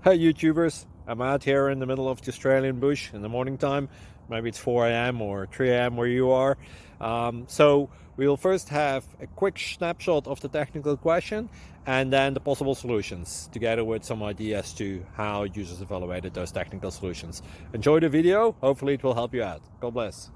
Hi YouTubers, I'm out here in the middle of the Australian bush in the morning time. Maybe it's 4 a.m. or 3 a.m. where you are. So we'll first have a quick snapshot of the technical question and then the possible solutions, together with some ideas to how users evaluated those technical solutions. Enjoy the video, hopefully it will help you out. God bless.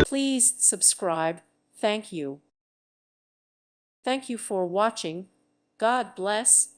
Please subscribe. Thank you. Thank you for watching. God bless.